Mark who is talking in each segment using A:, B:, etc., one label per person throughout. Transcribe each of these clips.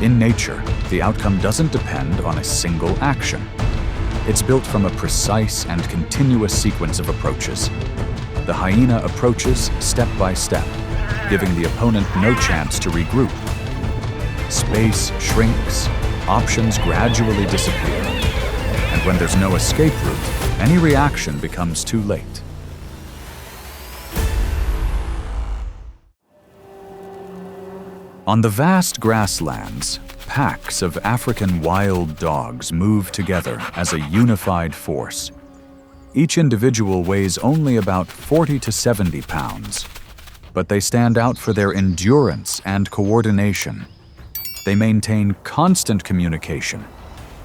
A: In nature, the outcome doesn't depend on a single action. It's built from a precise and continuous sequence of approaches. The hyena approaches step by step, giving the opponent no chance to regroup. Space shrinks, options gradually disappear, and when there's no escape route, any reaction becomes too late. On the vast grasslands, packs of African wild dogs move together as a unified force. Each individual weighs only about 40 to 70 pounds, but they stand out for their endurance and coordination. They maintain constant communication,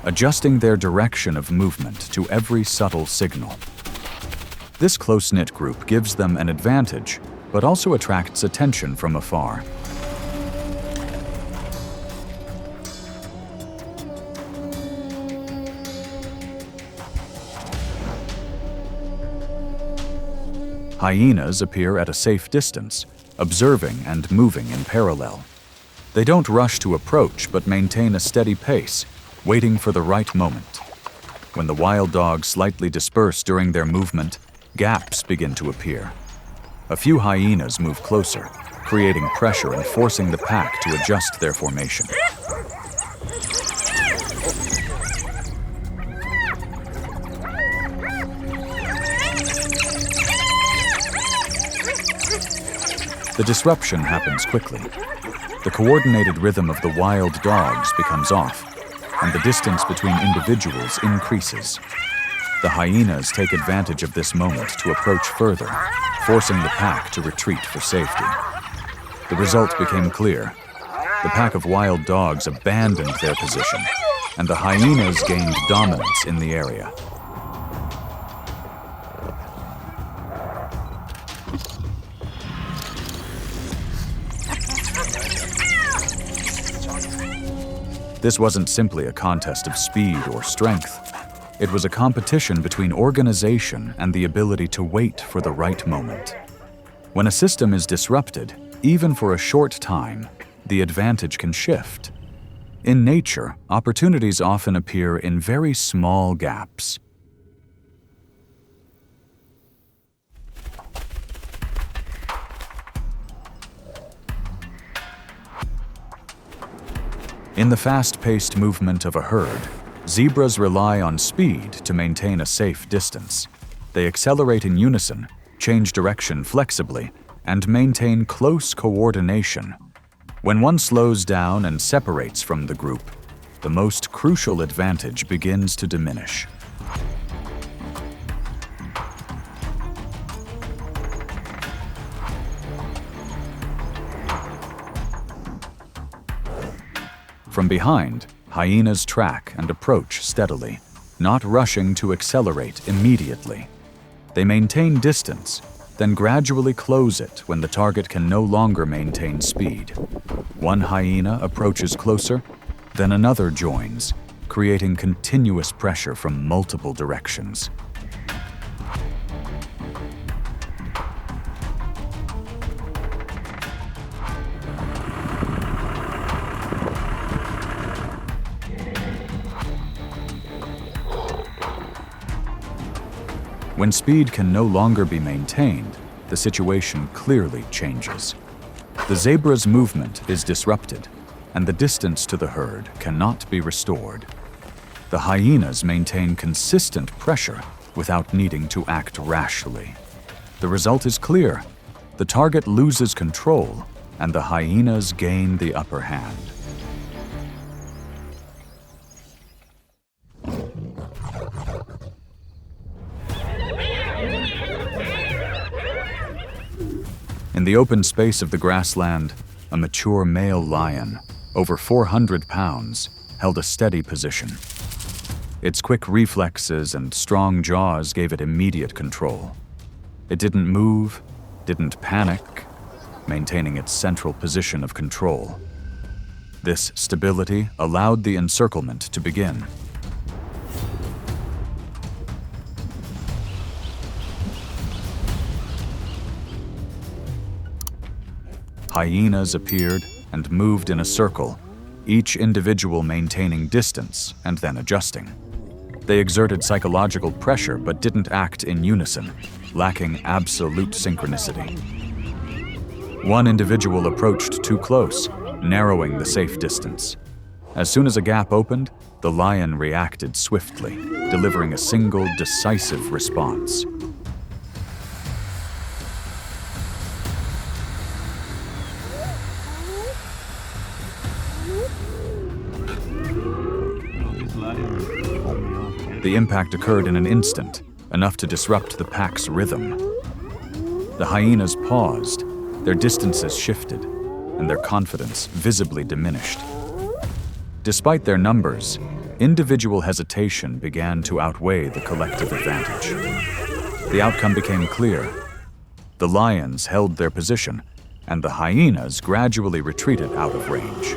A: adjusting their direction of movement to every subtle signal. This close-knit group gives them an advantage, but also attracts attention from afar. Hyenas appear at a safe distance, observing and moving in parallel. They don't rush to approach but maintain a steady pace, waiting for the right moment. When the wild dogs slightly disperse during their movement, gaps begin to appear. A few hyenas move closer, creating pressure and forcing the pack to adjust their formation. The disruption happens quickly. The coordinated rhythm of the wild dogs becomes off, and the distance between individuals increases. The hyenas take advantage of this moment to approach further, forcing the pack to retreat for safety. The result became clear. The pack of wild dogs abandoned their position, and the hyenas gained dominance in the area. This wasn't simply a contest of speed or strength. It was a competition between organization and the ability to wait for the right moment. When a system is disrupted, even for a short time, the advantage can shift. In nature, opportunities often appear in very small gaps. In the fast-paced movement of a herd, zebras rely on speed to maintain a safe distance. They accelerate in unison, change direction flexibly, and maintain close coordination. When one slows down and separates from the group, the most crucial advantage begins to diminish. From behind, hyenas track and approach steadily, not rushing to accelerate immediately. They maintain distance, then gradually close it when the target can no longer maintain speed. One hyena approaches closer, then another joins, creating continuous pressure from multiple directions. When speed can no longer be maintained, the situation clearly changes. The zebra's movement is disrupted, and the distance to the herd cannot be restored. The hyenas maintain consistent pressure without needing to act rashly. The result is clear. The target loses control, and the hyenas gain the upper hand. In the open space of the grassland, a mature male lion, over 400 pounds, held a steady position. Its quick reflexes and strong jaws gave it immediate control. It didn't move, didn't panic, maintaining its central position of control. This stability allowed the encirclement to begin. Hyenas appeared and moved in a circle, each individual maintaining distance and then adjusting. They exerted psychological pressure but didn't act in unison, lacking absolute synchronicity. One individual approached too close, narrowing the safe distance. As soon as a gap opened, the lion reacted swiftly, delivering a single, decisive response. The impact occurred in an instant, enough to disrupt the pack's rhythm. The hyenas paused, their distances shifted, and their confidence visibly diminished. Despite their numbers, individual hesitation began to outweigh the collective advantage. The outcome became clear. The lions held their position, and the hyenas gradually retreated out of range.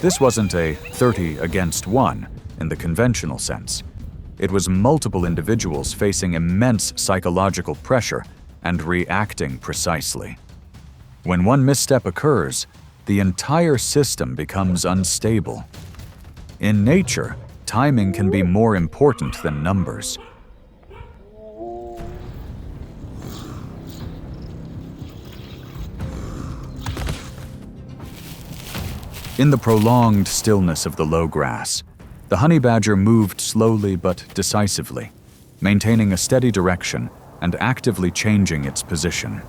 A: This wasn't a 30 against 1 in the conventional sense. It was multiple individuals facing immense psychological pressure and reacting precisely. When one misstep occurs, the entire system becomes unstable. In nature, timing can be more important than numbers. In the prolonged stillness of the low grass, the honey badger moved slowly but decisively, maintaining a steady direction and actively changing its position.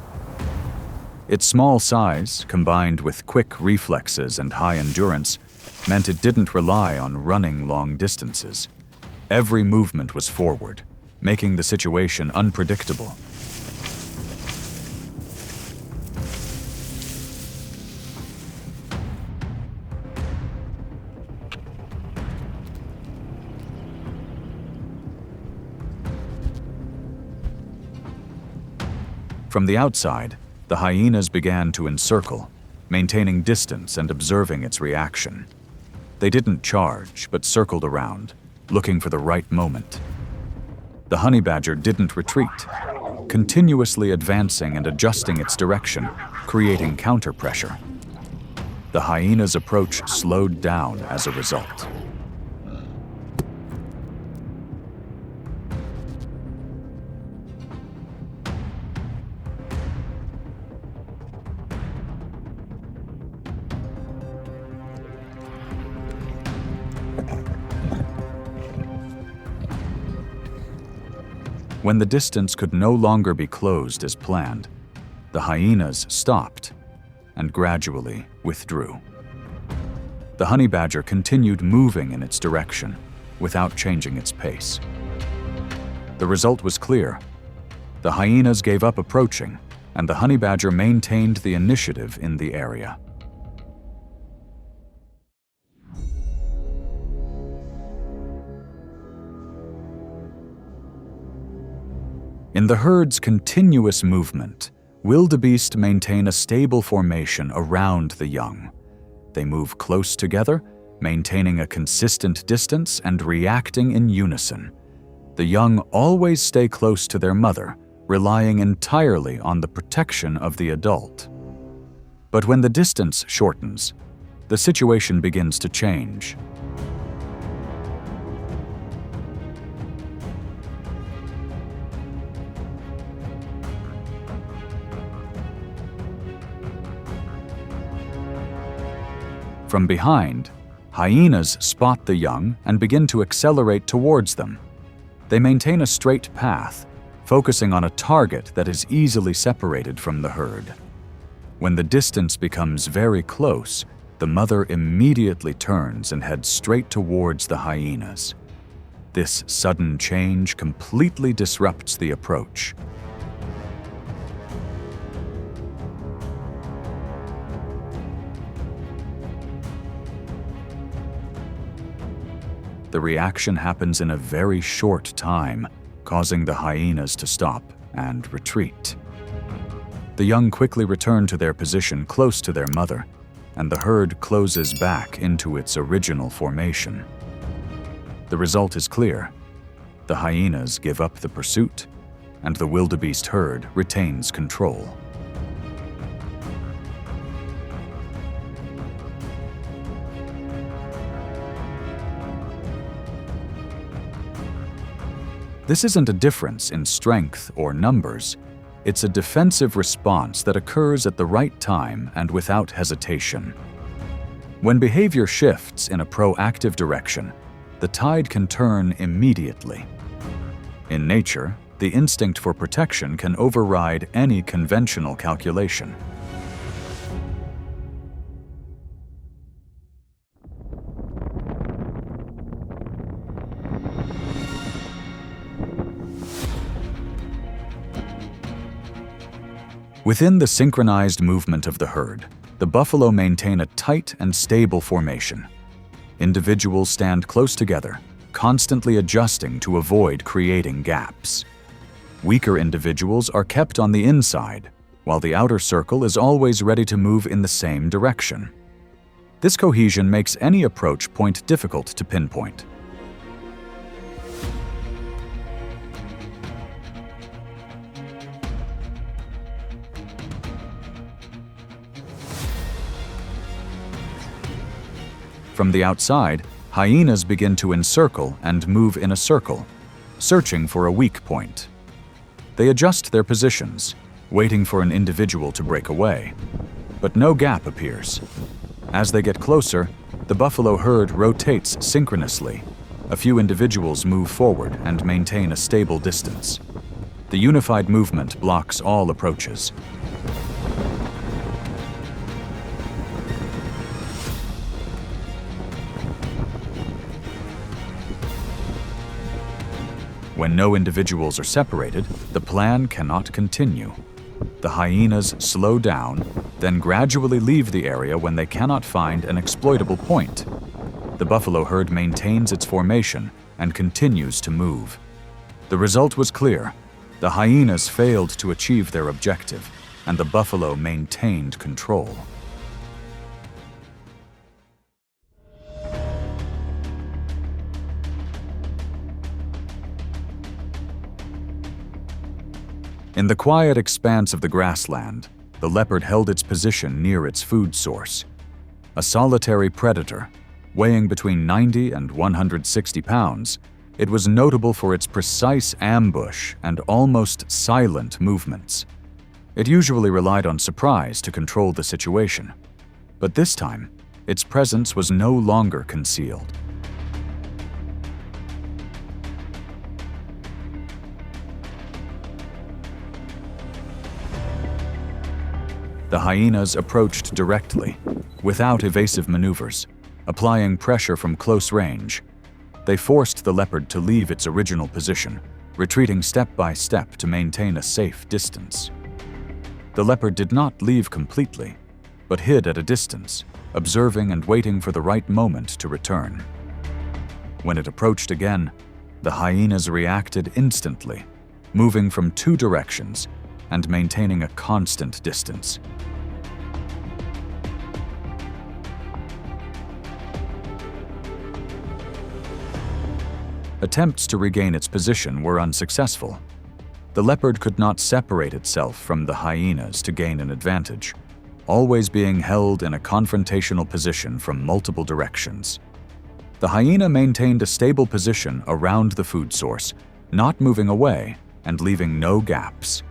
A: Its small size, combined with quick reflexes and high endurance, meant it didn't rely on running long distances. Every movement was forward, making the situation unpredictable. From the outside, the hyenas began to encircle, maintaining distance and observing its reaction. They didn't charge, but circled around, looking for the right moment. The honey badger didn't retreat, continuously advancing and adjusting its direction, creating counter-pressure. The hyena's approach slowed down as a result. When the distance could no longer be closed as planned, the hyenas stopped and gradually withdrew. The honey badger continued moving in its direction without changing its pace. The result was clear. The hyenas gave up approaching, and the honey badger maintained the initiative in the area. In the herd's continuous movement, wildebeest maintain a stable formation around the young. They move close together, maintaining a consistent distance and reacting in unison. The young always stay close to their mother, relying entirely on the protection of the adult. But when the distance shortens, the situation begins to change. From behind, hyenas spot the young and begin to accelerate towards them. They maintain a straight path, focusing on a target that is easily separated from the herd. When the distance becomes very close, the mother immediately turns and heads straight towards the hyenas. This sudden change completely disrupts the approach. The reaction happens in a very short time, causing the hyenas to stop and retreat. The young quickly return to their position close to their mother, and the herd closes back into its original formation. The result is clear. The hyenas give up the pursuit, and the wildebeest herd retains control. This isn't a difference in strength or numbers. It's a defensive response that occurs at the right time and without hesitation. When behavior shifts in a proactive direction, the tide can turn immediately. In nature, the instinct for protection can override any conventional calculation. Within the synchronized movement of the herd, the buffalo maintain a tight and stable formation. Individuals stand close together, constantly adjusting to avoid creating gaps. Weaker individuals are kept on the inside, while the outer circle is always ready to move in the same direction. This cohesion makes any approach point difficult to pinpoint. From the outside, hyenas begin to encircle and move in a circle, searching for a weak point. They adjust their positions, waiting for an individual to break away. But no gap appears. As they get closer, the buffalo herd rotates synchronously. A few individuals move forward and maintain a stable distance. The unified movement blocks all approaches. When no individuals are separated, the plan cannot continue. The hyenas slow down, then gradually leave the area when they cannot find an exploitable point. The buffalo herd maintains its formation and continues to move. The result was clear. The hyenas failed to achieve their objective, and the buffalo maintained control. In the quiet expanse of the grassland, the leopard held its position near its food source. A solitary predator, weighing between 90 and 160 pounds, it was notable for its precise ambush and almost silent movements. It usually relied on surprise to control the situation, but this time, its presence was no longer concealed. The hyenas approached directly, without evasive maneuvers, applying pressure from close range. They forced the leopard to leave its original position, retreating step by step to maintain a safe distance. The leopard did not leave completely, but hid at a distance, observing and waiting for the right moment to return. When it approached again, the hyenas reacted instantly, moving from two directions and maintaining a constant distance. Attempts to regain its position were unsuccessful. The leopard could not separate itself from the hyenas to gain an advantage, always being held in a confrontational position from multiple directions. The hyena maintained a stable position around the food source, not moving away and leaving no gaps.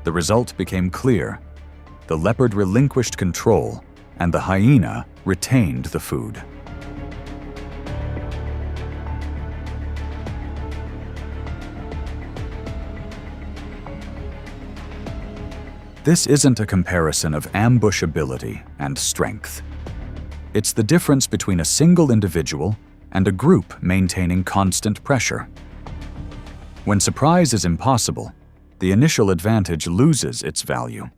A: The result became clear. The leopard relinquished control, and the hyena retained the food. This isn't a comparison of ambush ability and strength. It's the difference between a single individual and a group maintaining constant pressure. When surprise is impossible, the initial advantage loses its value.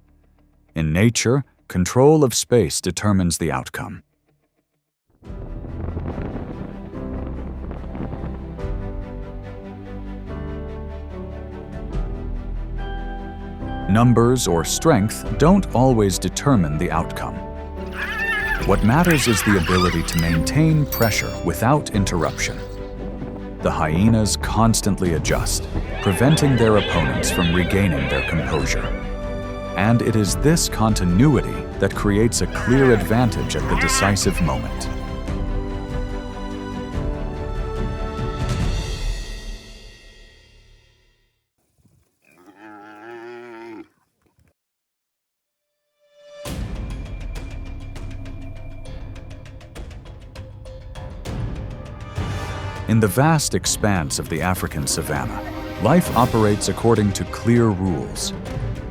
A: In nature, control of space determines the outcome. Numbers or strength don't always determine the outcome. What matters is the ability to maintain pressure without interruption. the hyenas constantly adjust, preventing their opponents from regaining their composure. And it is this continuity that creates a clear advantage at the decisive moment. In the vast expanse of the African savanna, life operates according to clear rules.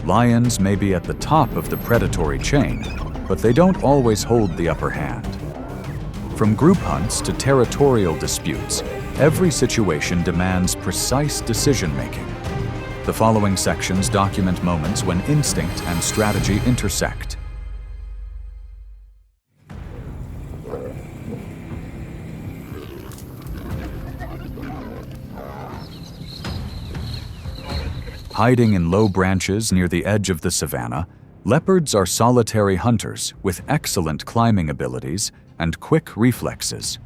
A: Lions may be at the top of the predatory chain, but they don't always hold the upper hand. From group hunts to territorial disputes, every situation demands precise decision-making. The following sections document moments when instinct and strategy intersect. Hiding in low branches near the edge of the savanna, leopards are solitary hunters with excellent climbing abilities and quick reflexes.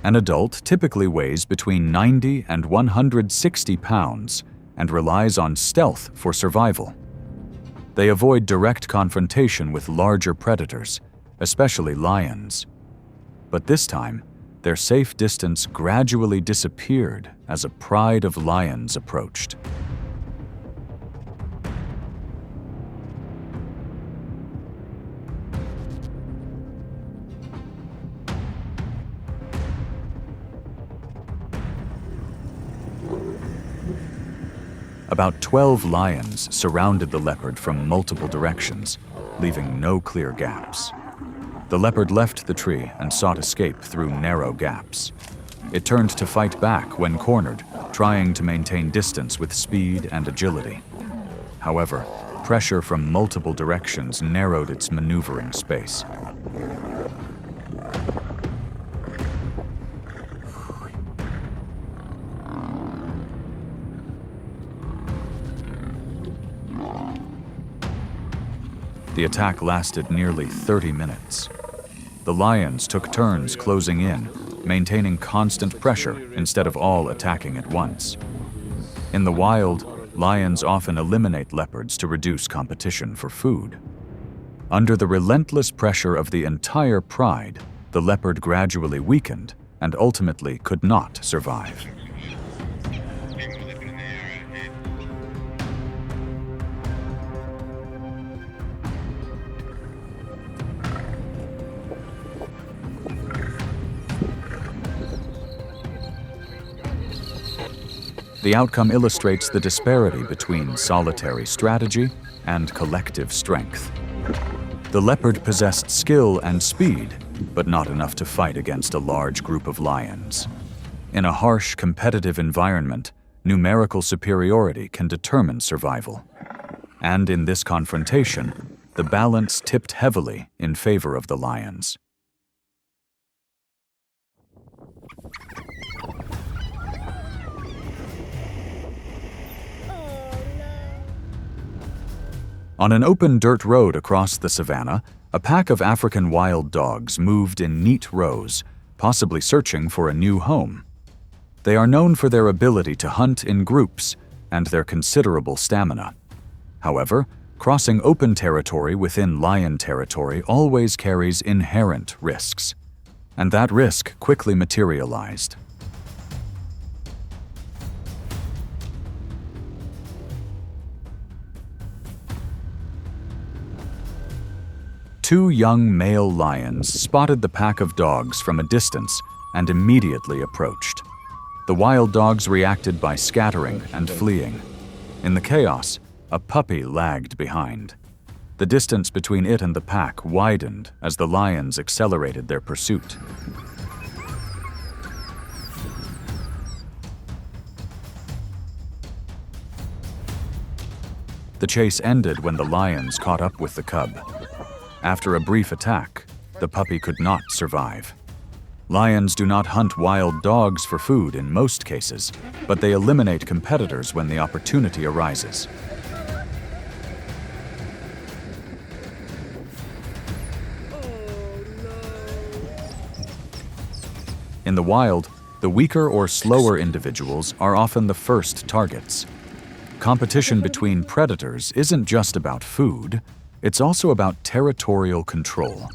A: An adult typically weighs between 90 and 160 pounds and relies on stealth for survival. They avoid direct confrontation with larger predators, especially lions. But this time, their safe distance gradually disappeared as a pride of lions approached. About 12 lions surrounded the leopard from multiple directions, leaving no clear gaps. The leopard left the tree and sought escape through narrow gaps. It turned to fight back when cornered, trying to maintain distance with speed and agility. However, pressure from multiple directions narrowed its maneuvering space. The attack lasted nearly 30 minutes. The lions took turns closing in, maintaining constant pressure instead of all attacking at once. In the wild, lions often eliminate leopards to reduce competition for food. Under the relentless pressure of the entire pride, the leopard gradually weakened and ultimately could not survive. The outcome illustrates the disparity between solitary strategy and collective strength. The leopard possessed skill and speed, but not enough to fight against a large group of lions. In a harsh, competitive environment, numerical superiority can determine survival. And in this confrontation, the balance tipped heavily in favor of the lions. On an open dirt road across the savanna, a pack of African wild dogs moved in neat rows, possibly searching for a new home. They are known for their ability to hunt in groups and their considerable stamina. However, crossing open territory within lion territory always carries inherent risks, and that risk quickly materialized. Two young male lions spotted the pack of dogs from a distance and immediately approached. The wild dogs reacted by scattering and fleeing. In the chaos, a puppy lagged behind. The distance between it and the pack widened as the lions accelerated their pursuit. The chase ended when the lions caught up with the cub. After a brief attack, the puppy could not survive. Lions do not hunt wild dogs for food in most cases, but they eliminate competitors when the opportunity arises. In the wild, The weaker or slower individuals are often the first targets. Competition between predators isn't just about food, it's also about territorial control.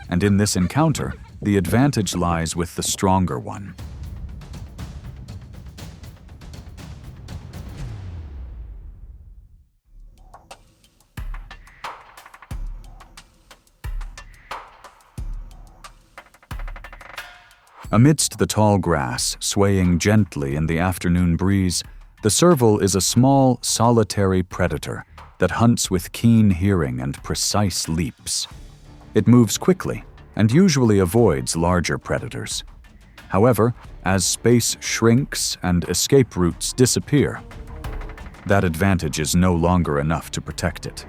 A: And in this encounter, the advantage lies with the stronger one. Amidst the tall grass, swaying gently in the afternoon breeze, the serval is a small, solitary predator that hunts with keen hearing and precise leaps. It moves quickly and usually avoids larger predators. However, as space shrinks and escape routes disappear, that advantage is no longer enough to protect it.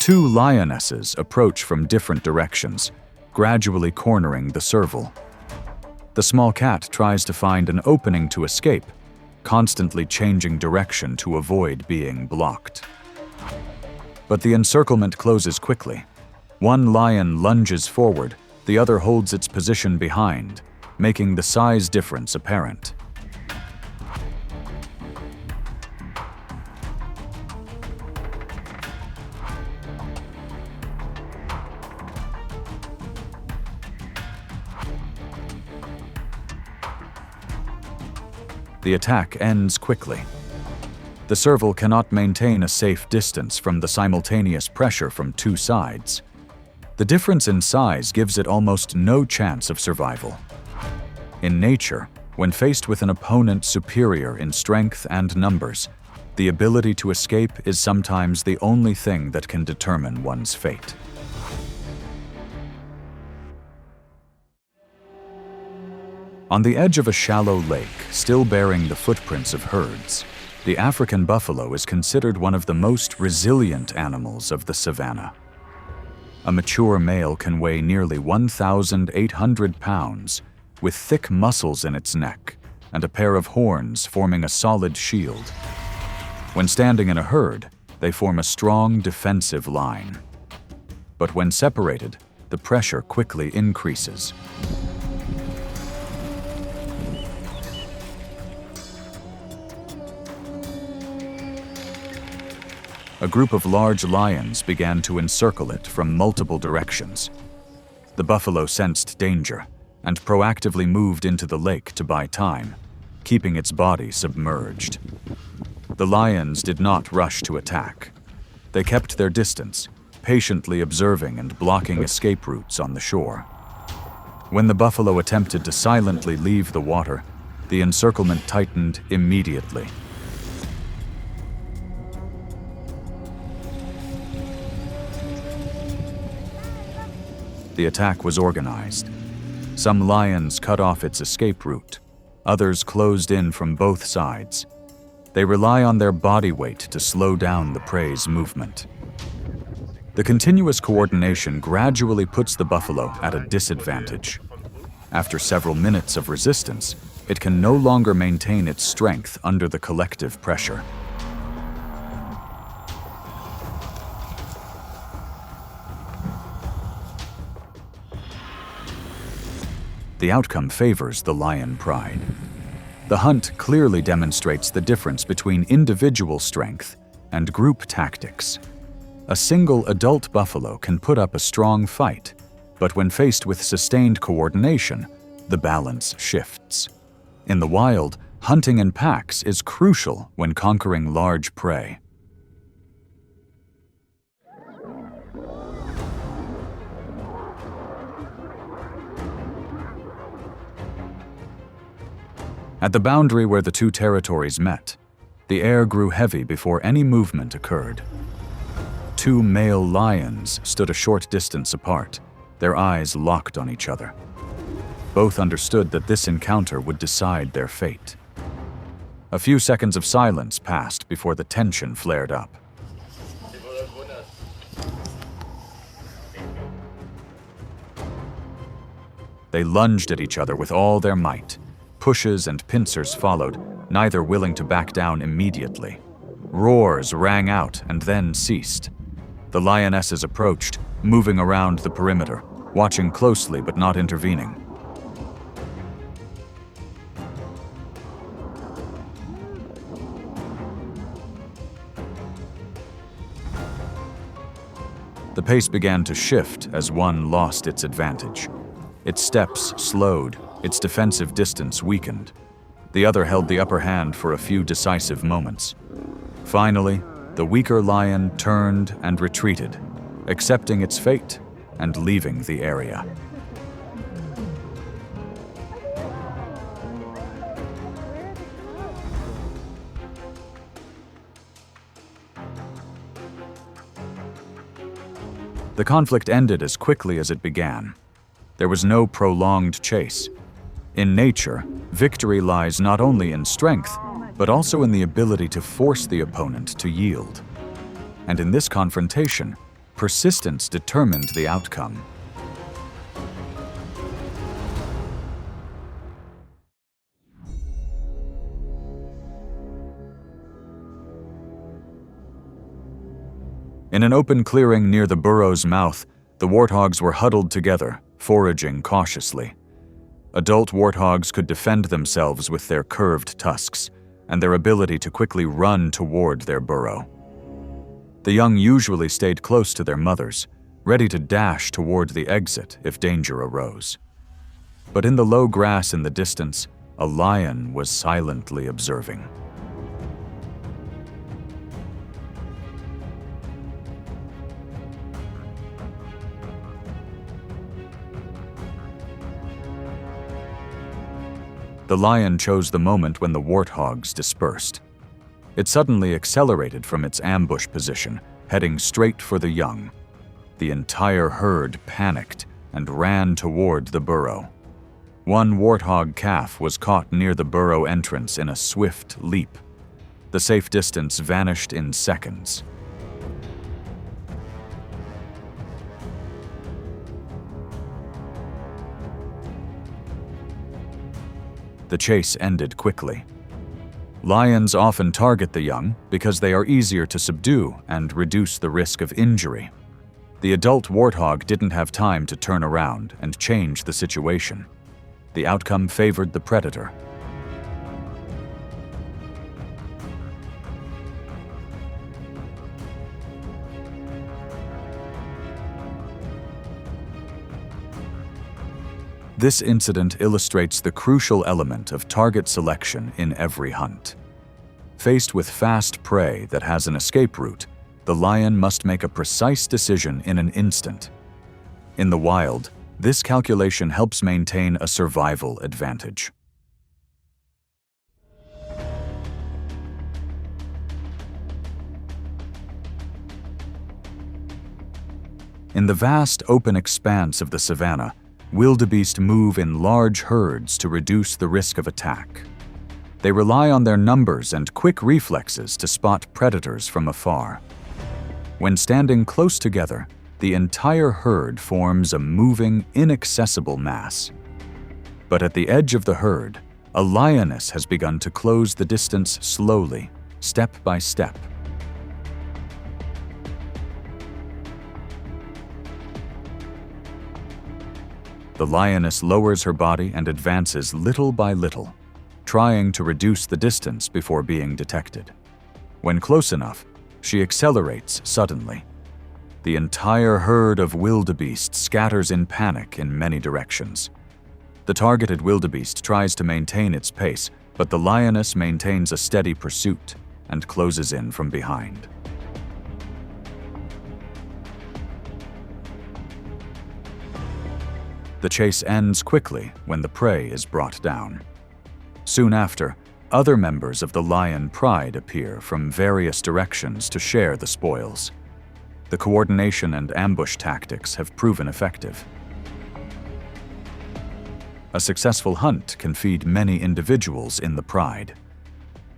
A: Two lionesses approach from different directions, gradually cornering the serval. The small cat tries to find an opening to escape, constantly changing direction to avoid being blocked. But the encirclement closes quickly. One lion lunges forward, the other holds its position behind, making the size difference apparent. The attack ends quickly. The serval cannot maintain a safe distance from the simultaneous pressure from two sides. The difference in size gives it almost no chance of survival. In nature, when faced with an opponent superior in strength and numbers, the ability to escape is sometimes the only thing that can determine one's fate. On the edge of a shallow lake, still bearing the footprints of herds, the African buffalo is considered one of the most resilient animals of the savanna. A mature male can weigh nearly 1,800 pounds, with thick muscles in its neck and a pair of horns forming a solid shield. When standing in a herd, they form a strong defensive line. But when separated, the pressure quickly increases. A group of large lions began to encircle it from multiple directions. The buffalo sensed danger and proactively moved into the lake to buy time, keeping its body submerged. The lions did not rush to attack. They kept their distance, patiently observing and blocking escape routes on the shore. When the buffalo attempted to silently leave the water, the encirclement tightened immediately. The attack was organized. Some lions cut off its escape route. Others closed in from both sides. They rely on their body weight to slow down the prey's movement. The continuous coordination gradually puts the buffalo at a disadvantage. After several minutes of resistance, it can no longer maintain its strength under the collective pressure. The outcome favors the lion pride. The hunt clearly demonstrates the difference between individual strength and group tactics. A single adult buffalo can put up a strong fight, but when faced with sustained coordination, the balance shifts. In the wild, hunting in packs is crucial when conquering large prey. At the boundary where the two territories met, the air grew heavy before any movement occurred. Two male lions stood a short distance apart, their eyes locked on each other. Both understood that this encounter would decide their fate. A few seconds of silence passed before the tension flared up. They lunged at each other with all their might. Pushes and pincers followed, neither willing to back down immediately. Roars rang out and then ceased. The lionesses approached, moving around the perimeter, watching closely but not intervening. The pace began to shift as one lost its advantage. Its steps slowed, its defensive distance weakened. The other held the upper hand for a few decisive moments. Finally, the weaker lion turned and retreated, accepting its fate and leaving the area. The conflict ended as quickly as it began. There was no prolonged chase. In nature, victory lies not only in strength, but also in the ability to force the opponent to yield. And in this confrontation, persistence determined the outcome. In an open clearing near the burrow's mouth, the warthogs were huddled together, foraging cautiously. Adult warthogs could defend themselves with their curved tusks and their ability to quickly run toward their burrow. The young usually stayed close to their mothers, ready to dash toward the exit if danger arose. But in the low grass in the distance, a lion was silently observing. The lion chose the moment when the warthogs dispersed. It suddenly accelerated from its ambush position, heading straight for the young. The entire herd panicked and ran toward the burrow. One warthog calf was caught near the burrow entrance in a swift leap. The safe distance vanished in seconds. The chase ended quickly. Lions often target the young because they are easier to subdue and reduce the risk of injury. The adult warthog didn't have time to turn around and change the situation. The outcome favored the predator. This incident illustrates the crucial element of target selection in every hunt. Faced with fast prey that has an escape route, the lion must make a precise decision in an instant. In the wild, this calculation helps maintain a survival advantage. In the vast open expanse of the savanna, wildebeest move in large herds to reduce the risk of attack. They rely on their numbers and quick reflexes to spot predators from afar. When standing close together, the entire herd forms a moving, inaccessible mass. But at the edge of the herd, a lioness has begun to close the distance slowly, step by step. The lioness lowers her body and advances little by little, trying to reduce the distance before being detected. When close enough, she accelerates suddenly. The entire herd of wildebeest scatters in panic in many directions. The targeted wildebeest tries to maintain its pace, but the lioness maintains a steady pursuit and closes in from behind. The chase ends quickly when the prey is brought down. Soon after, other members of the lion pride appear from various directions to share the spoils. The coordination and ambush tactics have proven effective. A successful hunt can feed many individuals in the pride.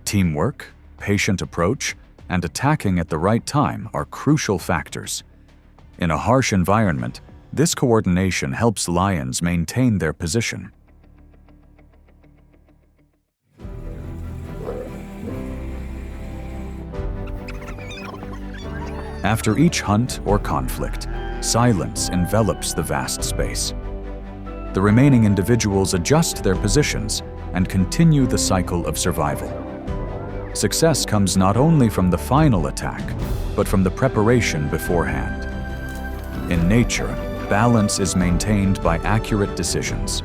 A: Teamwork, patient approach, and attacking at the right time are crucial factors. In a harsh environment, this coordination helps lions maintain their position. After each hunt or conflict, silence envelops the vast space. The remaining individuals adjust their positions and continue the cycle of survival. Success comes not only from the final attack, but from the preparation beforehand. In nature, balance is maintained by accurate decisions,